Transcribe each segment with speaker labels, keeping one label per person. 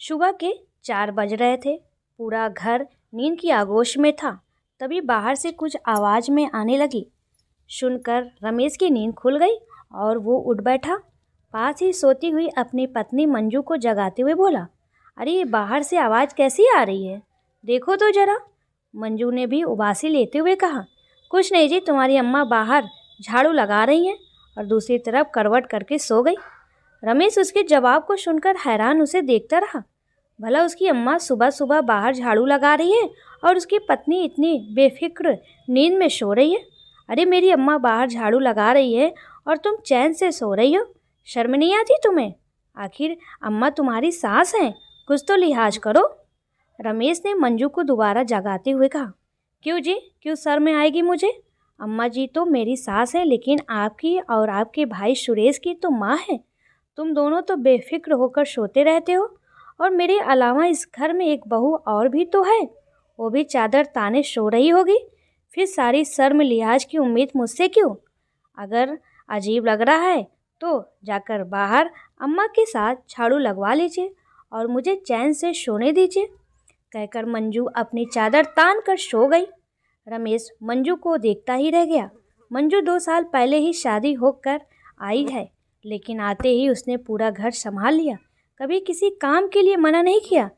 Speaker 1: सुबह के 4 बज रहे थे। पूरा घर नींद की आगोश में था। तभी बाहर से कुछ आवाज़ में आने लगी। सुनकर रमेश की नींद खुल गई और वो उठ बैठा। पास ही सोती हुई अपनी पत्नी मंजू को जगाते हुए बोला, अरे ये बाहर से आवाज़ कैसी आ रही है, देखो तो जरा। मंजू ने भी उबासी लेते हुए कहा, कुछ नहीं जी, तुम्हारी अम्मा बाहर झाड़ू लगा रही हैं। और दूसरी तरफ करवट करके सो गई। रमेश उसके जवाब को सुनकर हैरान उसे देखता रहा। भला उसकी अम्मा सुबह सुबह बाहर झाड़ू लगा रही है और उसकी पत्नी इतनी बेफिक्र नींद में सो रही है। अरे मेरी अम्मा बाहर झाड़ू लगा रही है और तुम चैन से सो रही हो, शर्म नहीं आती तुम्हें? आखिर अम्मा तुम्हारी सास हैं, कुछ तो लिहाज करो। रमेश ने मंजू को दोबारा जगाते हुए कहा, क्यों जी, क्यों सर में आएगी मुझे? अम्मा जी तो मेरी सास है, लेकिन आपकी और आपके भाई सुरेश की तो माँ है। तुम दोनों तो बेफिक्र होकर सोते रहते हो। और मेरे अलावा इस घर में एक बहू और भी तो है, वो भी चादर ताने सो रही होगी। फिर सारी शर्म लिहाज की उम्मीद मुझसे क्यों? अगर अजीब लग रहा है तो जाकर बाहर अम्मा के साथ झाड़ू लगवा लीजिए और मुझे चैन से सोने दीजिए। कहकर मंजू अपनी चादर तान कर सो गई। रमेश मंजू को देखता ही रह गया। मंजू 2 साल पहले ही शादी होकर आई है, लेकिन आते ही उसने पूरा घर संभाल लिया। कभी किसी काम के लिए मना नहीं किया।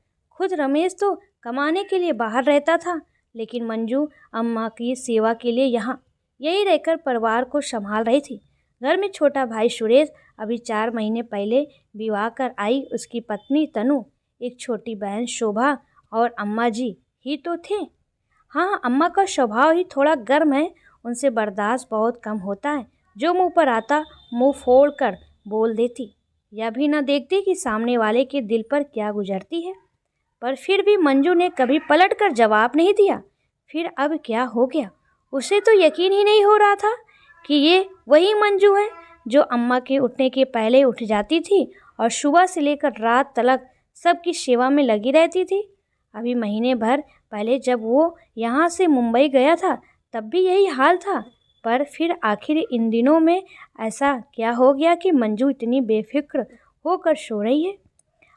Speaker 1: खुद रमेश तो कमाने के लिए बाहर रहता था, लेकिन मंजू अम्मा की सेवा के लिए यहाँ यही रहकर परिवार को संभाल रही थी। घर में छोटा भाई सुरेश अभी 4 महीने पहले विवाह कर आई। उसकी पत्नी तनु, एक छोटी बहन शोभा और अम्मा जी ही तो थे। हाँ, अम्मा का स्वभाव ही थोड़ा गर्म है, उनसे बर्दाश्त बहुत कम होता है। जो मुंह पर आता मुंह फोड़ कर बोल देती, यह भी न देखती कि सामने वाले के दिल पर क्या गुजरती है। पर फिर भी मंजू ने कभी पलट कर जवाब नहीं दिया। फिर अब क्या हो गया? उसे तो यकीन ही नहीं हो रहा था कि ये वही मंजू है जो अम्मा के उठने के पहले उठ जाती थी और सुबह से लेकर रात तक सबकी सेवा में लगी रहती थी। अभी महीने भर पहले जब वो यहाँ से मुंबई गया था तब भी यही हाल था। पर फिर आखिर इन दिनों में ऐसा क्या हो गया कि मंजू इतनी बेफिक्र होकर सो रही है?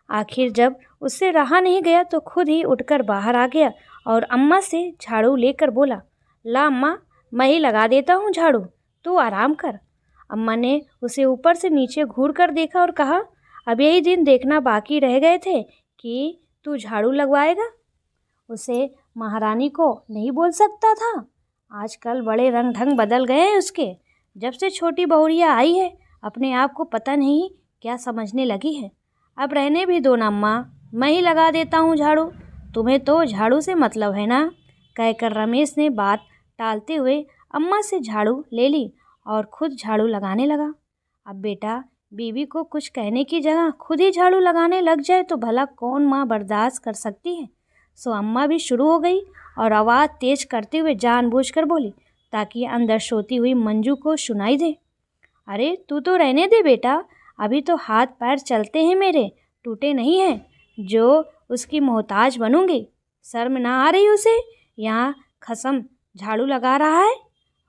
Speaker 1: आखिर जब उससे रहा नहीं गया तो खुद ही उठकर बाहर आ गया और अम्मा से झाड़ू लेकर बोला, ला अम्मा, मैं ही लगा देता हूँ झाड़ू, तू आराम कर। अम्मा ने उसे ऊपर से नीचे घूर कर देखा और कहा, अब यही दिन देखना बाकी रह गए थे कि तू झाड़ू लगवाएगा। उसे महारानी को नहीं बोल सकता था। आजकल बड़े रंग ढंग बदल गए हैं उसके। जब से छोटी बहुरिया आई है अपने आप को पता नहीं क्या समझने लगी है। अब रहने भी दो ना अम्मा, मैं ही लगा देता हूँ झाड़ू, तुम्हें तो झाड़ू से मतलब है ना। कहकर रमेश ने बात टालते हुए अम्मा से झाड़ू ले ली और खुद झाड़ू लगाने लगा। अब बेटा, बीवी को कुछ कहने की जगह खुद ही झाड़ू लगाने लग जाए तो भला कौन माँ बर्दाश्त कर सकती है। सो अम्मा भी शुरू हो गई और आवाज़ तेज करते हुए जानबूझकर बोली, ताकि अंदर सोती हुई मंजू को सुनाई दे, अरे तू तो रहने दे बेटा, अभी तो हाथ पैर चलते हैं मेरे, टूटे नहीं हैं जो उसकी मोहताज बनूंगी। शर्म ना आ रही उसे? यहाँ खसम झाड़ू लगा रहा है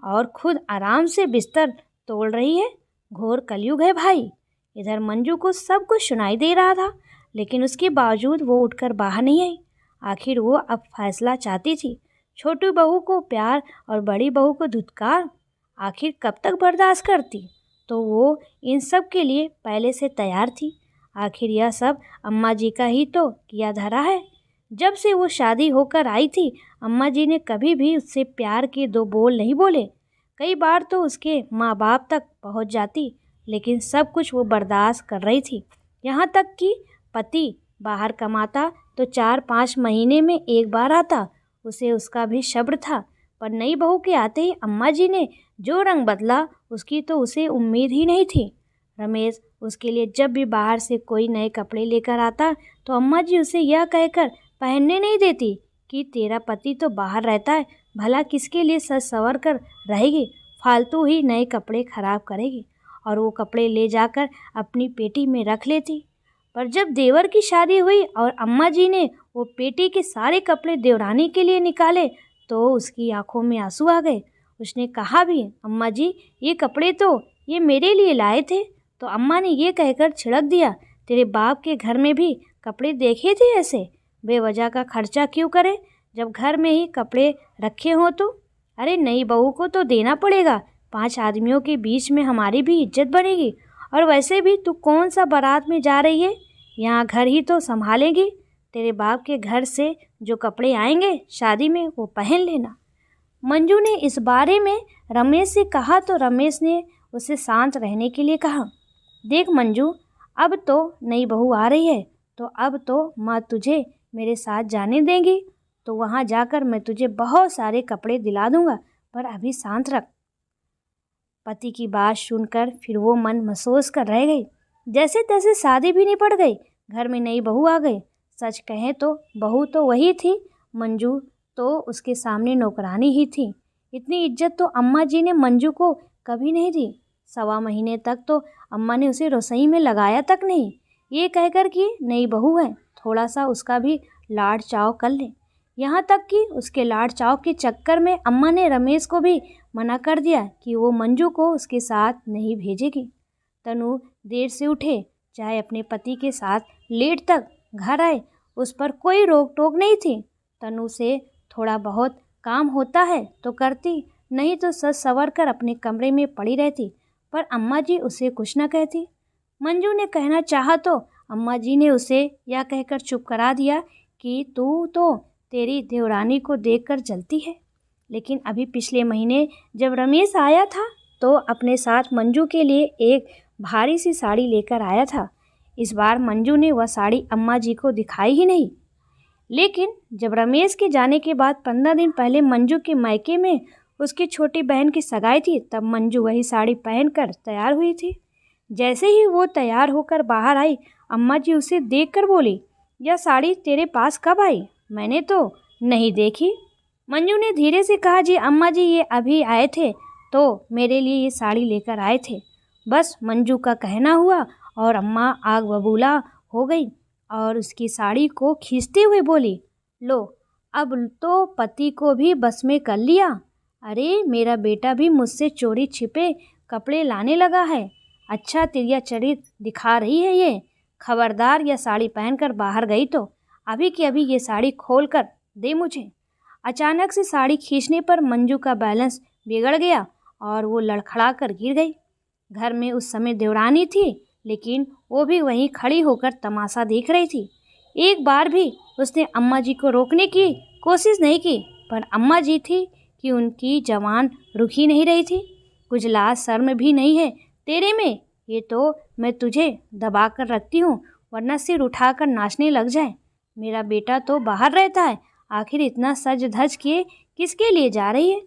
Speaker 1: और खुद आराम से बिस्तर तोड़ रही है। घोर कलयुग है भाई। इधर मंजू को सब कुछ सुनाई दे रहा था, लेकिन उसके बावजूद वो उठकर बाहर नहीं आई। आखिर वो अब फैसला चाहती थी। छोटी बहू को प्यार और बड़ी बहू को धुतकार आखिर कब तक बर्दाश्त करती? तो वो इन सब के लिए पहले से तैयार थी। आखिर यह सब अम्मा जी का ही तो किया धरा है। जब से वो शादी होकर आई थी अम्मा जी ने कभी भी उससे प्यार के 2 बोल नहीं बोले। कई बार तो उसके माँ बाप तक पहुँच जाती, लेकिन सब कुछ वो बर्दाश्त कर रही थी। यहाँ तक कि पति बाहर कमाता तो 4-5 महीने में एक बार आता, उसे उसका भी सब्र था। पर नई बहू के आते ही अम्मा जी ने जो रंग बदला उसकी तो उसे उम्मीद ही नहीं थी। रमेश उसके लिए जब भी बाहर से कोई नए कपड़े लेकर आता तो अम्मा जी उसे यह कहकर पहनने नहीं देती कि तेरा पति तो बाहर रहता है, भला किसके लिए सज संवर कर रहेगी, फालतू ही नए कपड़े खराब करेगी। और वो कपड़े ले जाकर अपनी पेटी में रख लेती। पर जब देवर की शादी हुई और अम्मा जी ने वो पेटी के सारे कपड़े देवरानी के लिए निकाले तो उसकी आंखों में आंसू आ गए। उसने कहा भी, अम्मा जी ये कपड़े तो ये मेरे लिए लाए थे। तो अम्मा ने ये कहकर छिड़क दिया, तेरे बाप के घर में भी कपड़े देखे थे ऐसे? बेवजह का खर्चा क्यों करे जब घर में ही कपड़े रखे हों तो? अरे नई बहू को तो देना पड़ेगा, 5 आदमियों के बीच में हमारी भी इज्जत बनेगी। और वैसे भी तू कौन सा बारात में जा रही है? यहाँ घर ही तो संभालेगी। तेरे बाप के घर से जो कपड़े आएंगे शादी में वो पहन लेना। मंजू ने इस बारे में रमेश से कहा तो रमेश ने उसे शांत रहने के लिए कहा, देख मंजू, अब तो नई बहू आ रही है तो अब तो माँ तुझे मेरे साथ जाने देंगी, तो वहाँ जाकर मैं तुझे बहुत सारे कपड़े दिला दूँगा, पर अभी शांत रख। पति की बात सुनकर फिर वो मन महसूस कर रह गई। जैसे तैसे शादी भी निपट गई, घर में नई बहू आ गई। सच कहें तो बहू तो वही थी, मंजू तो उसके सामने नौकरानी ही थी। इतनी इज्जत तो अम्मा जी ने मंजू को कभी नहीं दी। 1.25 महीने तक तो अम्मा ने उसे रसोई में लगाया तक नहीं, ये कहकर कि नई बहू है, थोड़ा सा उसका भी लाड़ चाव कर ले। यहाँ तक कि उसके लाड़ चाव के चक्कर में अम्मा ने रमेश को भी मना कर दिया कि वो मंजू को उसके साथ नहीं भेजेगी। तनु देर से उठे, चाहे अपने पति के साथ लेट तक घर आए, उस पर कोई रोक टोक नहीं थी। तनु से थोड़ा बहुत काम होता है तो करती, नहीं तो सज संवर कर अपने कमरे में पड़ी रहती, पर अम्मा जी उसे कुछ न कहती। मंजू ने कहना चाहा तो अम्मा जी ने उसे यह कहकर चुप करा दिया कि तू तो तेरी देवरानी को देखकर जलती है। लेकिन अभी पिछले महीने जब रमेश आया था तो अपने साथ मंजू के लिए एक भारी सी साड़ी लेकर आया था। इस बार मंजू ने वह साड़ी अम्मा जी को दिखाई ही नहीं। लेकिन जब रमेश के जाने के बाद 15 दिन पहले मंजू के मायके में उसकी छोटी बहन की सगाई थी, तब मंजू वही साड़ी पहनकर तैयार हुई थी। जैसे ही वो तैयार होकर बाहर आई, अम्मा जी उसे देखकर बोली, यह साड़ी तेरे पास कब आई? मैंने तो नहीं देखी। मंजू ने धीरे से कहा, जी अम्मा जी, ये अभी आए थे तो मेरे लिए ये साड़ी लेकर आए थे। बस मंजू का कहना हुआ और अम्मा आग बबूला हो गई और उसकी साड़ी को खींचते हुए बोली, लो अब तो पति को भी बस में कर लिया। अरे मेरा बेटा भी मुझसे चोरी छिपे कपड़े लाने लगा है। अच्छा तिरिया चरित्र दिखा रही है ये। खबरदार यह साड़ी पहनकर बाहर गई तो अभी की अभी ये साड़ी खोल कर दे मुझे। अचानक से साड़ी खींचने पर मंजू का बैलेंस बिगड़ गया और वो लड़खड़ा कर गिर गई। घर में उस समय देवरानी थी, लेकिन वो भी वहीं खड़ी होकर तमाशा देख रही थी। एक बार भी उसने अम्मा जी को रोकने की कोशिश नहीं की, पर अम्मा जी थी कि उनकी जवान रुक ही नहीं रही थी। कुछ लाज शर्म भी नहीं है तेरे में? ये तो मैं तुझे दबा कर रखती हूँ, वरना सिर उठाकर नाचने लग जाए। मेरा बेटा तो बाहर रहता है, आखिर इतना सज धज के किसके लिए जा रही है?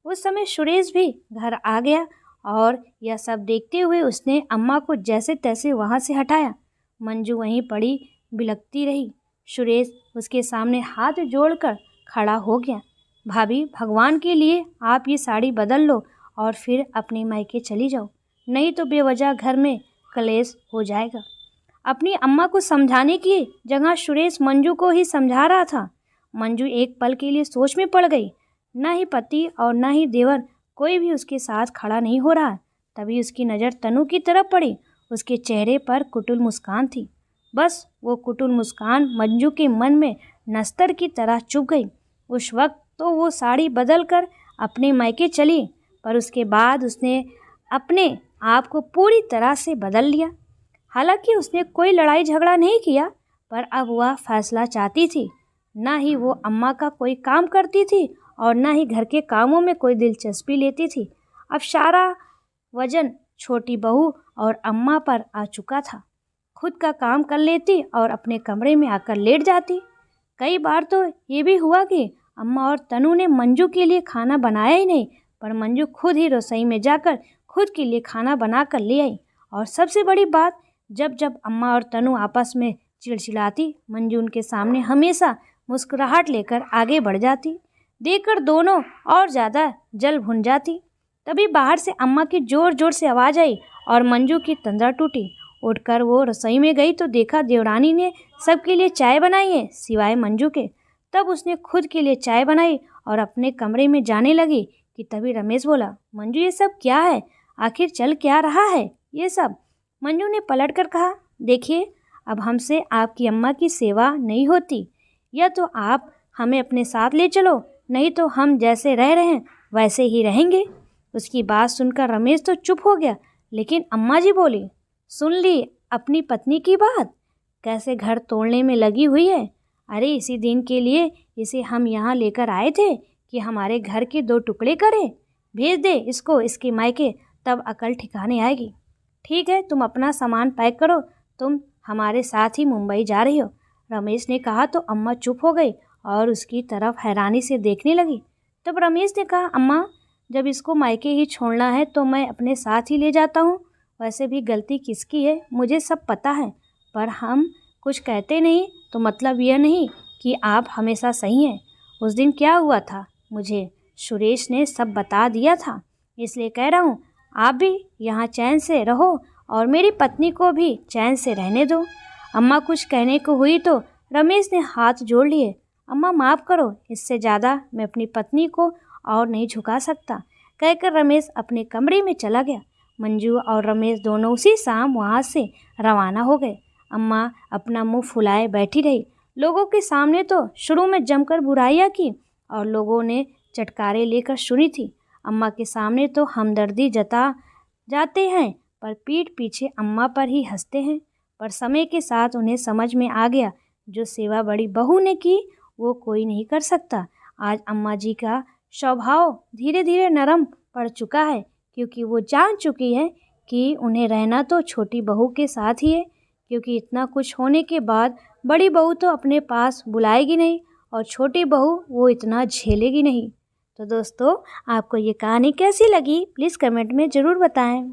Speaker 1: उस समय सुरेश भी घर आ गया और यह सब देखते हुए उसने अम्मा को जैसे तैसे वहाँ से हटाया। मंजू वहीं पड़ी बिलखती रही। सुरेश उसके सामने हाथ जोड़कर खड़ा हो गया। भाभी, भगवान के लिए आप ये साड़ी बदल लो और फिर अपने मायके चली जाओ, नहीं तो बेवजह घर में कलेश हो जाएगा। अपनी अम्मा को समझाने की जगह सुरेश मंजू को ही समझा रहा था। मंजू एक पल के लिए सोच में पड़ गई। न ही पति और न ही देवर, कोई भी उसके साथ खड़ा नहीं हो रहा। तभी उसकी नज़र तनु की तरफ पड़ी। उसके चेहरे पर कुटिल मुस्कान थी। बस वो कुटिल मुस्कान मंजू के मन में नस्तर की तरह चुभ गई। उस वक्त तो वो साड़ी बदल कर अपने मायके चली, पर उसके बाद उसने अपने आप को पूरी तरह से बदल लिया। हालांकि उसने कोई लड़ाई झगड़ा नहीं किया, पर अब वह फैसला चाहती थी। ना ही वो अम्मा का कोई काम करती थी और ना ही घर के कामों में कोई दिलचस्पी लेती थी। अब सारा वजन छोटी बहू और अम्मा पर आ चुका था। खुद का काम कर लेती और अपने कमरे में आकर लेट जाती। कई बार तो ये भी हुआ कि अम्मा और तनु ने मंजू के लिए खाना बनाया ही नहीं, पर मंजू खुद ही रसोई में जाकर खुद के लिए खाना बना कर ले आई। और सबसे बड़ी बात, जब जब अम्मा और तनु आपस में चिड़चिड़ाती, मंजू उनके सामने हमेशा मुस्कुराहट लेकर आगे बढ़ जाती। देखकर दोनों और ज़्यादा जल भुन जाती। तभी बाहर से अम्मा की ज़ोर ज़ोर से आवाज़ आई और मंजू की तंद्रा टूटी। उठकर वो रसोई में गई तो देखा देवरानी ने सबके लिए चाय बनाई है, सिवाय मंजू के। तब उसने खुद के लिए चाय बनाई और अपने कमरे में जाने लगी कि तभी रमेश बोला, मंजू ये सब क्या है? आखिर चल क्या रहा है ये सब? मंजू ने पलट कर कहा, देखिए अब हमसे आपकी अम्मा की सेवा नहीं होती। या तो आप हमें अपने साथ ले चलो, नहीं तो हम जैसे रह रहे हैं वैसे ही रहेंगे। उसकी बात सुनकर रमेश तो चुप हो गया, लेकिन अम्मा जी बोली, सुन ली अपनी पत्नी की बात, कैसे घर तोड़ने में लगी हुई है। अरे इसी दिन के लिए इसे हम यहाँ लेकर आए थे कि हमारे घर के 2 टुकड़े करे। भेज दे इसको इसके मायके, तब अकल ठिकाने आएगी। ठीक है, तुम अपना सामान पैक करो, तुम हमारे साथ ही मुंबई जा रही हो। रमेश ने कहा तो अम्मा चुप हो गई और उसकी तरफ हैरानी से देखने लगी। तब रमेश ने कहा, अम्मा जब इसको मायके ही छोड़ना है तो मैं अपने साथ ही ले जाता हूँ। वैसे भी गलती किसकी है मुझे सब पता है, पर हम कुछ कहते नहीं तो मतलब यह नहीं कि आप हमेशा सही हैं। उस दिन क्या हुआ था मुझे सुरेश ने सब बता दिया था, इसलिए कह रहा हूँ आप भी यहाँ चैन से रहो और मेरी पत्नी को भी चैन से रहने दो। अम्मा कुछ कहने को हुई तो रमेश ने हाथ जोड़ लिए। अम्मा माफ़ करो, इससे ज़्यादा मैं अपनी पत्नी को और नहीं झुका सकता, कहकर रमेश अपने कमरे में चला गया। मंजू और रमेश दोनों उसी शाम वहाँ से रवाना हो गए। अम्मा अपना मुंह फुलाए बैठी रही। लोगों के सामने तो शुरू में जमकर बुराइयाँ की और लोगों ने चटकारे लेकर सुनी थी। अम्मा के सामने तो हमदर्दी जता जाते हैं, पर पीठ पीछे अम्मा पर ही हंसते हैं। पर समय के साथ उन्हें समझ में आ गया, जो सेवा बड़ी बहू ने की वो कोई नहीं कर सकता। आज अम्मा जी का स्वभाव धीरे धीरे नरम पड़ चुका है, क्योंकि वो जान चुकी है कि उन्हें रहना तो छोटी बहू के साथ ही है, क्योंकि इतना कुछ होने के बाद बड़ी बहू तो अपने पास बुलाएगी नहीं और छोटी बहू वो इतना झेलेगी नहीं। तो दोस्तों, आपको ये कहानी कैसी लगी प्लीज़ कमेंट में ज़रूर बताएं।